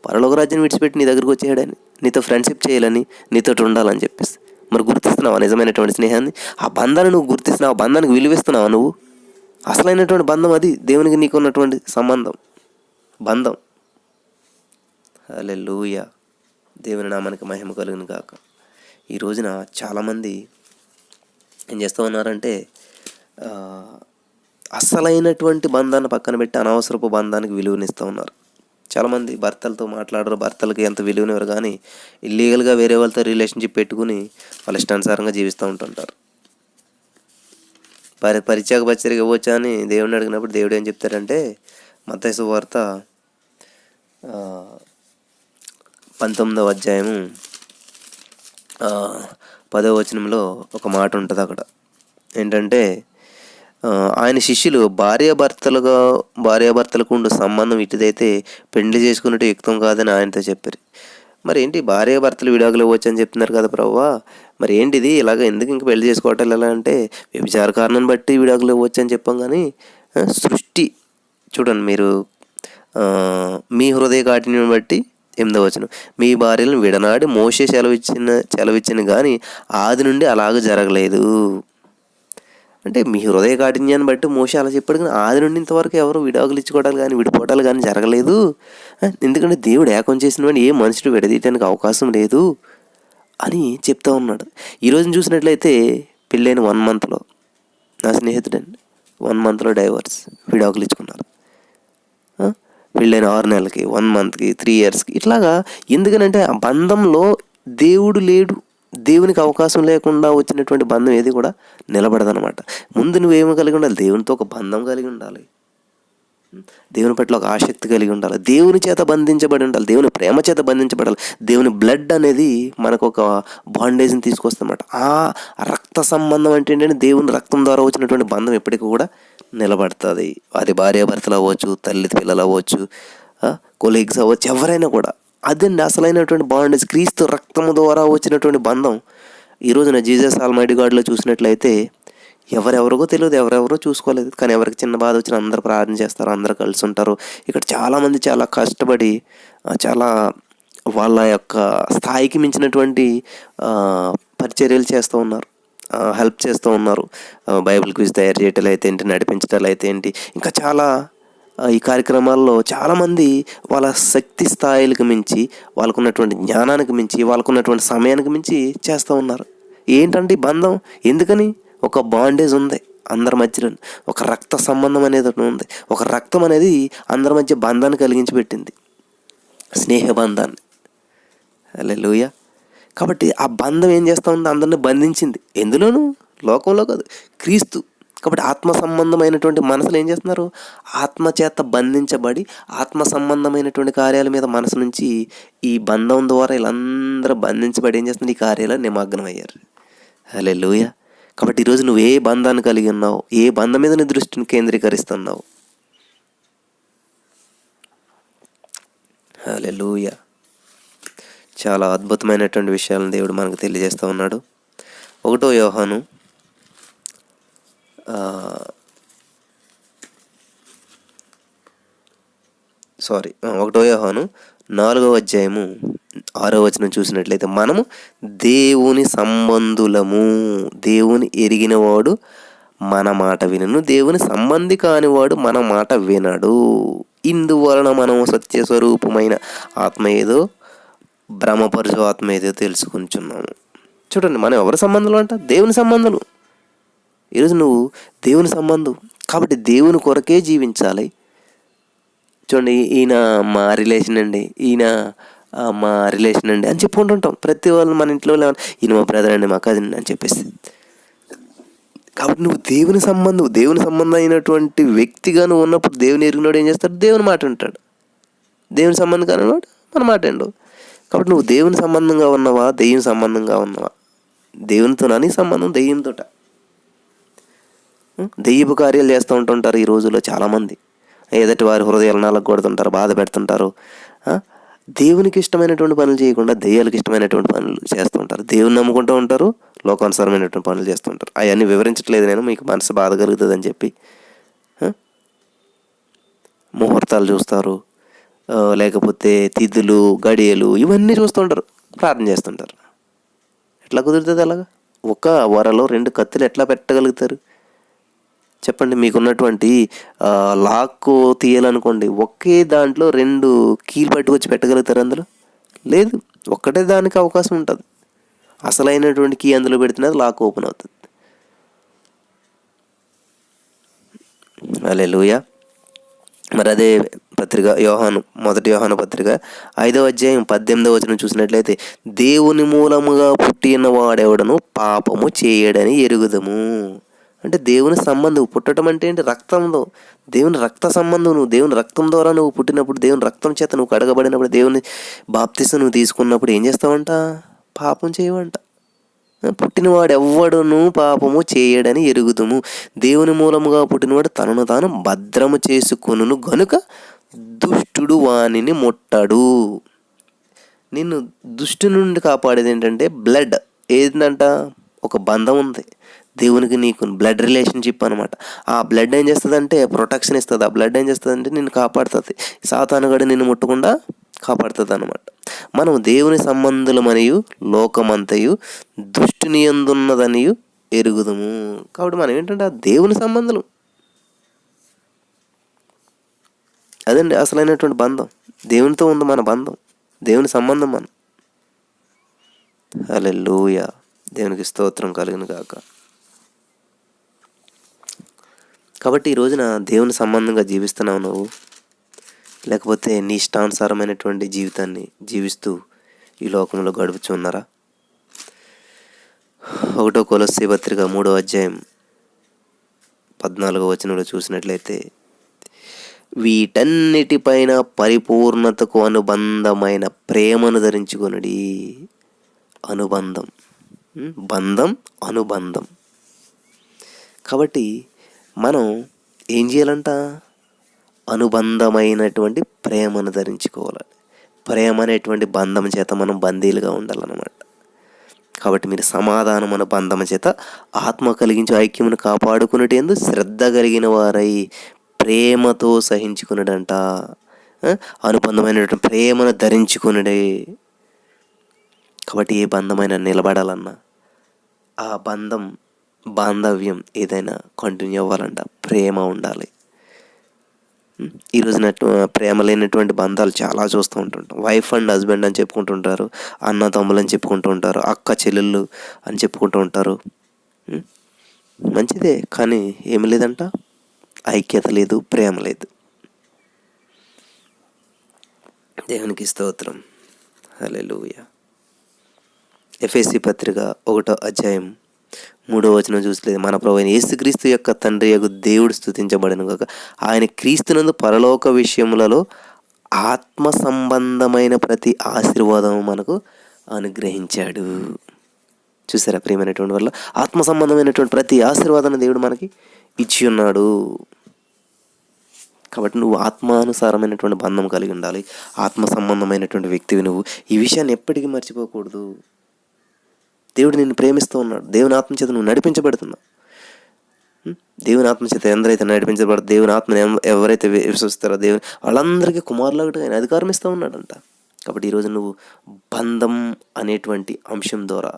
పరలోక రాజ్యం విడిచిపెట్టి నీ దగ్గరకు వచ్చేయడని, నీతో ఫ్రెండ్షిప్ చేయాలని, నీతో ఉండాలని చెప్పేసి. మరి గుర్తిస్తున్నావా నిజమైనటువంటి స్నేహాన్ని? ఆ బంధాన్ని నువ్వు గుర్తిస్తున్నావు, ఆ బంధానికి విలువిస్తున్నావా నువ్వు? అసలైనటువంటి బంధం అది, దేవునికి నీకు ఉన్నటువంటి సంబంధం, బంధం. హల్లెలూయా. దేవుని నామానికి మహిమ కలుగును గాక. ఈ రోజున చాలామంది ఏం చేస్తూ ఉన్నారంటే అసలైనటువంటి బంధాన్ని పక్కన పెట్టి అనవసరపు బంధానికి విలువనిస్తూ ఉన్నారు. చాలామంది భర్తలతో మాట్లాడరు, భర్తలకి ఎంత విలువనివ్వరు, కానీ ఇల్లీగల్గా వేరే వాళ్ళతో రిలేషన్షిప్ పెట్టుకుని వాళ్ళ ఇష్టానుసారంగా జీవిస్తూ ఉంటుంటారు. పరిత్యాగ పరిచర్యకి ఇవ్వచ్చా అని దేవుడిని అడిగినప్పుడు దేవుడు ఏం చెప్తారంటే, మత్తయి సువార్త 19వ అధ్యాయము 10వ వచనంలో ఒక మాట ఉంటుంది అక్కడ. ఏంటంటే, ఆయన శిష్యులు భార్యాభర్తలకు ఉండే సంబంధం ఇటుదైతే పెండ్లి చేసుకున్నట్టు యుక్తం కాదని ఆయనతో చెప్పారు. మరి ఏంటి భార్యాభర్తలు విడాకులు ఇవ్వచ్చు అని చెప్తున్నారు కదా ప్రభువా, మరి ఏంటిది ఇలాగ ఎందుకు ఇంక పెళ్లి చేసుకోవటం ఎలా అంటే, వ్యభిచార కారణాన్ని బట్టి విడాకులు ఇవ్వచ్చు అని చెప్పాం. కానీ సృష్టి చూడండి మీరు, మీ హృదయ కాఠిన్యం బట్టి 8వ వచనం, మీ భార్యలను విడనాడి మోషే సెలవిచ్చిన కానీ ఆది నుండి అలాగ జరగలేదు. అంటే మీ హృదయ కాఠిన్యాన్ని బట్టి మోషే అలా చెప్పాడు, కానీ ఆది నుండి ఇంతవరకు ఎవరు విడాకులు ఇచ్చుకోవడాలు కానీ విడిపోవటాలు కానీ జరగలేదు. ఎందుకంటే దేవుడు ఏకం చేసిన వాడిని ఏ మనుషుడు విడదీయటానికి అవకాశం లేదు అని చెప్తా ఉన్నాడు. ఈరోజు చూసినట్లయితే పెళ్ళైన 1 మంత్లో, నా స్నేహితుడండి 1 మంత్లో డైవర్స్, విడాకులు ఇచ్చుకున్నారు. పెళ్ళైన 6 నెలలకి, 1 మంత్కి, 3 ఇయర్స్కి, ఇట్లాగా. ఎందుకనంటే ఆ బంధంలో దేవుడు లేడు. దేవునికి అవకాశం లేకుండా వచ్చినటువంటి బంధం ఏది కూడా నిలబడదనమాట. ముందు నువ్వేమో కలిగి ఉండాలి? దేవునితో ఒక బంధం కలిగి ఉండాలి, దేవుని పట్ల ఒక ఆసక్తి కలిగి ఉండాలి, దేవుని చేత బంధించబడి ఉండాలి, దేవుని ప్రేమ చేత బంధించబడాలి. దేవుని బ్లడ్ అనేది మనకు ఒక బాండేజ్ని తీసుకొస్తుందన్నమాట. ఆ రక్త సంబంధం అంటే ఏంటంటే దేవుని రక్తం ద్వారా వచ్చినటువంటి బంధం ఎప్పటికీ కూడా నిలబడుతుంది. అది భార్యాభర్తలు అవ్వచ్చు, తల్లి పిల్లలు అవ్వచ్చు, కొలీగ్స్ అవ్వచ్చు, ఎవరైనా కూడా. అదండి అసలైనటువంటి బాండేజ్, క్రీస్తు రక్తము ద్వారా వచ్చినటువంటి బంధం. ఈ రోజున జీసస్ ఆల్మైటీ గాడ్లో చూసినట్లయితే ఎవరెవరికో తెలియదు, ఎవరెవరో చూసుకోలేదు, కానీ ఎవరికి చిన్న బాధ వచ్చినా అందరూ ప్రార్థన చేస్తారు, అందరూ కలిసి ఉంటారు. ఇక్కడ చాలామంది చాలా కష్టపడి చాలా వాళ్ళ యొక్క స్థాయికి మించినటువంటి పరిచర్యలు చేస్తూ ఉన్నారు, హెల్ప్ చేస్తూ ఉన్నారు. బైబిల్ క్విజ్ తయారు చేయటాలు అయితే ఏంటి, నడిపించటాలు అయితే ఏంటి, ఇంకా చాలా ఈ కార్యక్రమాల్లో చాలామంది వాళ్ళ శక్తి స్థాయిలకు మించి, వాళ్ళకున్నటువంటి జ్ఞానానికి మించి, వాళ్ళకున్నటువంటి సమయానికి మించి చేస్తూ ఉన్నారు. ఏంటంటే బంధం ఎందుకని? ఒక బాండేజ్ ఉంది అందరి మధ్యలో, ఒక రక్త సంబంధం అనేది ఉంది. ఒక రక్తం అనేది అందరి మధ్య బంధాన్ని కలిగించి పెట్టింది, స్నేహబంధాన్ని. హల్లెలూయా. కాబట్టి ఆ బంధం ఏం చేస్తూ ఉంది? అందరిని బంధించింది. ఎందులోనూ? లోకంలో కాదు, క్రీస్తు. కాబట్టి ఆత్మ సంబంధమైనటువంటి మనసులు ఏం చేస్తున్నారు? ఆత్మ చేత బంధించబడి ఆత్మ సంబంధమైనటువంటి కార్యాల మీద మనసు నుంచి ఈ బంధం ద్వారా వీళ్ళందరూ బంధించబడి ఏం చేస్తున్నారు? ఈ కార్యాలు నిమగ్నం అయ్యారు. హల్లెలూయా. కాబట్టి ఈరోజు నువ్వు ఏ బంధాన్ని కలిగి ఉన్నావు, ఏ బంధం మీద నీ దృష్టిని కేంద్రీకరిస్తున్నావు? హల్లెలూయా. చాలా అద్భుతమైనటువంటి విషయాలను దేవుడు మనకు తెలియజేస్తూ ఉన్నాడు. 1 యోహాను 1 యోహాను 4వ అధ్యాయము 6వ వచనం చూసినట్లయితే, మనము దేవుని సంబంధులము, దేవుని ఎరిగినవాడు మన మాట వినను, దేవుని సంబంధి కానివాడు మన మాట వినడు. ఇందువలన మనము సత్యస్వరూపమైన ఆత్మ ఏదో భ్రమపరచు ఆత్మ ఏదో తెలుసుకుంటున్నాము. చూడండి, మనం ఎవరి సంబంధులు అంట? దేవుని సంబంధులు. ఈరోజు నువ్వు దేవుని సంబంధం కాబట్టి దేవుని కొరకే జీవించాలి. చూడండి, ఈయన మా రిలేషన్ అండి, ఈయన మా రిలేషన్ అండి అని చెప్పుకుంటుంటాం. ప్రతి వాళ్ళు మన ఇంట్లో ఈయన మా బ్రదర్ అండి, మా కజిన్ అని చెప్పేసి. కాబట్టి నువ్వు దేవుని సంబంధం అయినటువంటి వ్యక్తిగా నువ్వు ఉన్నప్పుడు దేవుని ఎరిగినోడు ఏం చేస్తాడు? దేవుని మాట ఉంటాడు. దేవుని సంబంధం కానివాడు మన మాట అండు. కాబట్టి నువ్వు దేవుని సంబంధంగా ఉన్నావా, దెయ్యం సంబంధంగా ఉన్నావా? దేవునితోనా నీ సంబంధం? దెయ్యంతోట? దెయ్యపు కార్యాలు చేస్తూ ఉంటుంటారు ఈ రోజుల్లో చాలామంది. ఎదుటి వారి హృదయాలు నలగొడుతుంటారు, బాధ పెడుతుంటారు. దేవునికి ఇష్టమైనటువంటి పనులు చేయకుండా దెయ్యాలకు ఇష్టమైనటువంటి పనులు చేస్తూ ఉంటారు. దేవుని నమ్ముకుంటూ ఉంటారు, లోకానుసారమైనటువంటి పనులు చేస్తూ ఉంటారు. అవన్నీ వివరించట్లేదు నేను, మీకు మనసు బాధ కలుగుతుంది అని చెప్పి. ముహూర్తాలు చూస్తారు, లేకపోతే తిథులు, గడియలు ఇవన్నీ చూస్తుంటారు, ప్రార్థన చేస్తుంటారు. ఎట్లా కుదురుతుంది అలాగా? ఒక వరలో 2 కత్తులు ఎట్లా పెట్టగలుగుతారు చెప్పండి? మీకున్నటువంటి లాక్కు తీయాలనుకోండి, ఒకే దాంట్లో 2 కీలు పట్టుకొచ్చి పెట్టగలుగుతారు అందులో? లేదు, ఒక్కటే దానికి అవకాశం ఉంటుంది. అసలైనటువంటి కీ అందులో పెడితేనే అది లాక్ ఓపెన్ అవుతుంది. హల్లెలూయా. మరి అదే పత్రిక మొదటి యోహాను పత్రిక 5వ అధ్యాయం 18వ వచనం చూసినట్లయితే, దేవుని మూలముగా పుట్టిన వాడెవడను పాపము చేయడని ఎరుగుదము. అంటే దేవుని సంబంధం. పుట్టడం అంటే ఏంటి? రక్తంలో దేవుని రక్త సంబంధం. నువ్వు దేవుని రక్తం ద్వారా నువ్వు పుట్టినప్పుడు, దేవుని రక్తం చేత నువ్వు కడగబడినప్పుడు, దేవుని బాప్తిసం నువ్వు తీసుకున్నప్పుడు ఏం చేస్తావంట? పాపం చేయవంట. పుట్టినవాడు ఎవ్వడును పాపము చేయడని ఎరుగుదుము. దేవుని మూలముగా పుట్టినవాడు తనను తాను భద్రము చేసుకొనును గనుక దుష్టుడు వానిని ముట్టడు. నిన్ను దుష్టు నుండి కాపాడేది ఏంటంటే బ్లడ్. ఏంటంట? ఒక బంధం ఉంది దేవునికి నీకు, బ్లడ్ రిలేషన్షిప్ అనమాట. ఆ బ్లడ్ ఏం చేస్తుంది అంటే ప్రొటెక్షన్ ఇస్తుంది. ఆ బ్లడ్ ఏం చేస్తుంది అంటే నిన్ను కాపాడుతుంది, సాతానుగాడు నిన్ను ముట్టకుండా కాపాడుతుంది అనమాట. మనం దేవుని సంబంధులమనియు లోకమంతయు దుష్టుని యందున్నదనియు ఎరుగుదుము. కాబట్టి మనం ఏంటంటే ఆ దేవుని సంబంధులు. అదండి అసలైనటువంటి బంధం. దేవునితో ఉంది మన బంధం, దేవుని సంబంధం మనం. హల్లెలూయా. దేవునికి స్తోత్రం కలుగును గాక. కాబట్టి ఈ రోజున దేవుని సంబంధంగా జీవిస్తున్నావు నువ్వు, లేకపోతే నీ ఇష్టానుసారమైనటువంటి జీవితాన్ని జీవిస్తూ ఈ లోకంలో గడుపుచున్నారా? 1 కొలస్సీ పత్రిక 3వ అధ్యాయం 14వ వచనంలో చూసినట్లయితే, వీటన్నిటిపైన పరిపూర్ణతకు అనుబంధమైన ప్రేమను ధరించుకొనుడి. అనుబంధం, బంధం, అనుబంధం. కాబట్టి మనం ఏం చేయాలంట? అనుబంధమైనటువంటి ప్రేమను ధరించుకోవాలి. ప్రేమ అనేటువంటి బంధం చేత మనం బందీలుగా ఉండాలన్నమాట. కాబట్టి మీరు సమాధానం అనే బంధం చేత ఆత్మ కలిగించే ఐక్యమును కాపాడుకునేటందు శ్రద్ధ కలిగిన వారై ప్రేమతో సహించుకున్నాడంట. అనుబంధమైనటువంటి ప్రేమను ధరించుకున్నాడే. కాబట్టి ఏ బంధమైనా నిలబడాలన్నా, ఆ బాంధవ్యం ఏదైనా కంటిన్యూ అవ్వాలంట, ప్రేమ ఉండాలి. ఈరోజు ప్రేమ లేనటువంటి బంధాలు చాలా చూస్తూ ఉంటుంటాం. వైఫ్ అండ్ హస్బెండ్ అని చెప్పుకుంటుంటారు, అన్న తమ్ములు అని చెప్పుకుంటూ ఉంటారు, అక్క చెల్లెళ్ళు అని చెప్పుకుంటూ ఉంటారు. మంచిదే, కానీ ఏమి లేదంట, ఐక్యత లేదు, ప్రేమ లేదు. దేవునికి స్తోత్రం. హల్లెలూయా. ఎఫెసీ పత్రిక 1వ అధ్యాయం 3వ వచనం చూసలేదు, మన ప్రభువైన యేసుక్రీస్తు యొక్క తండ్రి యొక్క దేవుడు స్తుతించబడను గాక. ఆయన క్రీస్తునందు పరలోక విషయములలో ఆత్మ సంబంధమైన ప్రతి ఆశీర్వాదము మనకు అనుగ్రహించాడు. చూసారా ప్రియమైనటువంటి వల్ల ఆత్మ సంబంధమైనటువంటి ప్రతి ఆశీర్వాదాన్ని దేవుడు మనకి ఇచ్చి ఉన్నాడు. కాబట్టి నువ్వు ఆత్మానుసారమైనటువంటి బంధం కలిగి ఉండాలి. ఆత్మ సంబంధమైనటువంటి వ్యక్తివి నువ్వు. ఈ విషయాన్ని ఎప్పటికీ మర్చిపోకూడదు. దేవుడు నిన్ను ప్రేమిస్తూ ఉన్నాడు. దేవుని ఆత్మ చేత నువ్వు నడిపించబడుతున్నావు. దేవుని ఆత్మ చేత ఎందరైతే నడిపించబడతారు, దేవుని ఆత్మని ఎవరైతే విశ్వసిస్తారో దేవుని వాళ్ళందరికీ కుమారులుగా ఆయన అధికారం ఇస్తూ ఉన్నాడంట. కాబట్టి ఈరోజు నువ్వు బంధం అనేటువంటి అంశం ద్వారా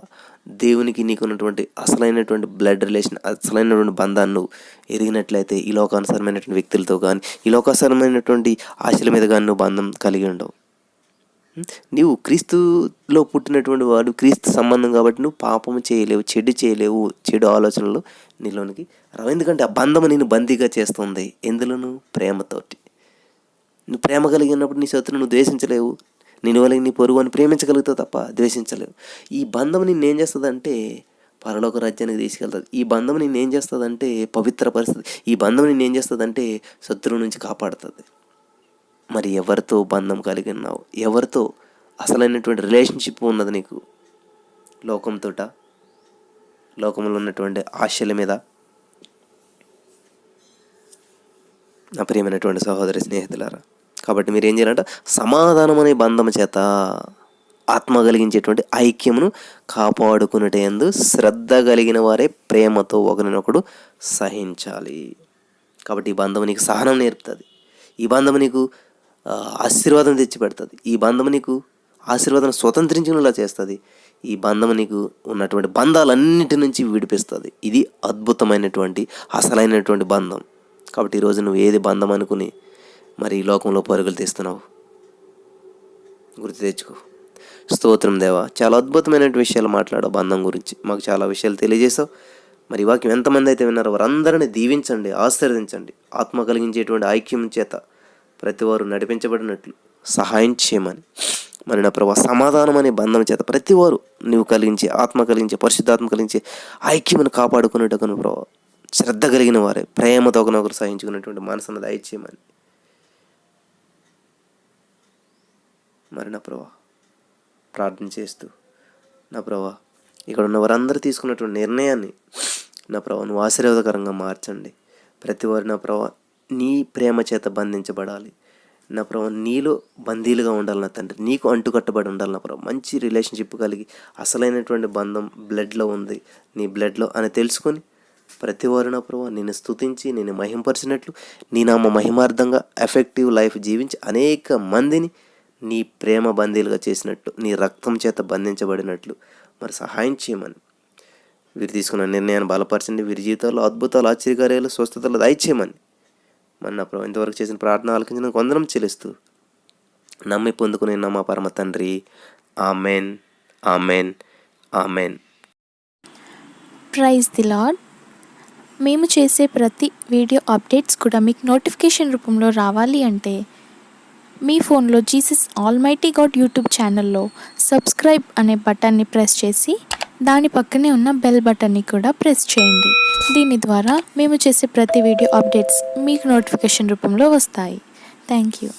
దేవునికి నీకున్నటువంటి అసలైనటువంటి బ్లడ్ రిలేషన్, అసలైనటువంటి బంధాన్ని నువ్వు ఎరిగినట్లయితే ఈ లోకానుసారమైనటువంటి వ్యక్తులతో కానీ, ఈ లోకానుసారమైనటువంటి ఆశల మీద కానీ నువ్వు బంధం కలిగి ఉండవు. నీవు క్రీస్తులో పుట్టినటువంటి వాడు, క్రీస్తు సంబంధం కాబట్టి నువ్వు పాపము చేయలేవు, చెడు చేయలేవు, చెడు ఆలోచనలు నీలోనికి రావు. ఎందుకంటే ఆ బంధము నేను బందీగా చేస్తుంది. ఎందులోను? ప్రేమతోటి. నువ్వు ప్రేమ కలిగి ఉన్నప్పుడు నీ శత్రువు నువ్వు ద్వేషించలేవు. నేను వల్ల నీ పొరుగు అని ప్రేమించగలుగుతావు తప్ప ద్వేషించలేవు. ఈ బంధం నిన్నేం చేస్తుందంటే పరలోక రాజ్యానికి తీసుకెళ్తుంది. ఈ బంధం నిన్నేం చేస్తుందంటే పవిత్ర పరిస్థితి. ఈ బంధం నిన్నేం చేస్తుందంటే శత్రువు నుంచి కాపాడుతుంది. మరి ఎవరితో బంధం కలిగి ఉన్నావు? ఎవరితో అసలైనటువంటి రిలేషన్షిప్ ఉన్నది నీకు? లోకంతోట, లోకంలో ఉన్నటువంటి ఆశల మీద? నా ప్రియమైనటువంటి సహోదరి స్నేహితులారా, కాబట్టి మీరు ఏం చేయాలంటే సమాధానం అనే బంధం చేత ఆత్మ కలిగించేటువంటి ఐక్యమును కాపాడుకునేటందు శ్రద్ధ కలిగిన వారే ప్రేమతో ఒకరినొకడు సహించాలి. కాబట్టి ఈ బంధం నీకు సహనం నేర్పుతుంది. ఈ బంధం నీకు ఆశీర్వాదం తెచ్చిపెడుతుంది. ఈ బంధం నీకు ఆశీర్వాదం స్వతంత్రించినలా చేస్తుంది. ఈ బంధం నీకు ఉన్నటువంటి బంధాలన్నిటి నుంచి విడిపిస్తుంది. ఇది అద్భుతమైనటువంటి అసలైనటువంటి బంధం. కాబట్టి ఈరోజు నువ్వు ఏది బంధం అనుకుని మరి ఈ లోకంలో పరుగులు తీస్తున్నావు? గుర్తు తెచ్చుకో. స్తోత్రం దేవా, చాలా అద్భుతమైన విషయాలు మాట్లాడావు బంధం గురించి. మాకు చాలా విషయాలు తెలియజేసావు. మరి ఈ వాక్యం ఎంతమంది అయితే విన్నారో వారందరినీ దీవించండి, ఆశీర్వదించండి. ఆత్మ కలిగించేటువంటి ఐక్యం చేత ప్రతివారు నడిపించబడినట్లు సహాయం చేయమని మరి నా ప్రభా సమాధానం అనే బంధం చేత ప్రతివారు నువ్వు కలిగించే ఆత్మ కలిగించే పరిశుద్ధాత్మ కలిగించే ఐక్యమును కాపాడుకునేటకును ప్రభా శ్రద్ధ కలిగిన వారే ప్రేమతో ఒకరినొకరు సహించుకునేటువంటి మనసును దయచేయమని మరి నా ప్రభా ప్రార్థన చేస్తూ నా ప్రభా ఇక్కడ ఉన్న వారందరూ తీసుకున్నటువంటి నిర్ణయాన్ని నా ప్రభా నువ్వు ఆశీర్వాదకరంగా మార్చండి. ప్రతివారు నా ప్రభా నీ ప్రేమ చేత బంధించబడాలి. నా ప్రభా నీలో బందీలుగా ఉండాలి నా తండ్రి, నీకు అంటుకట్టబడి ఉండాలి నా ప్రభా. మంచి రిలేషన్షిప్ కలిగి అసలైనటువంటి బంధం బ్లడ్లో ఉంది, నీ బ్లడ్లో అని తెలుసుకొని ప్రతివారు నా ప్రభా నేను స్తుతించి నేను మహింపరిచినట్లు, నీ నామ మహిమార్థంగా ఎఫెక్టివ్ లైఫ్ జీవించి అనేక మందిని నీ ప్రేమ బందీలుగా చేసినట్లు, నీ రక్తం చేత బంధించబడినట్లు మరి సహాయం చేయమని వీరు తీసుకున్న నిర్ణయాన్ని బలపరచండి. వీరి జీవితాల్లో అద్భుతాలు, ఆశ్చర్యకార్యాలు, స్వస్థతలు దయచేయమని మరి నా ప్రభు ఇంతవరకు చేసిన ప్రార్థన ఆలకించిన వందనం చెల్లిస్తూ నమ్మి పొందుకునే మా పరమ తండ్రి. Amen, amen, amen. Praise the Lord. మేము చేసే ప్రతి వీడియో అప్డేట్స్ కూడా మీకు నోటిఫికేషన్ రూపంలో రావాలి అంటే మీ ఫోన్లో జీసస్ ఆల్మైటీ గాడ్ యూట్యూబ్ ఛానల్లో సబ్స్క్రైబ్ అనే బటన్ని ప్రెస్ చేసి దాని పక్కనే ఉన్న బెల్ బటన్ని కూడా ప్రెస్ చేయండి. దీని ద్వారా మేము చేసే ప్రతి వీడియో అప్డేట్స్ మీకు నోటిఫికేషన్ రూపంలో వస్తాయి. Thank you.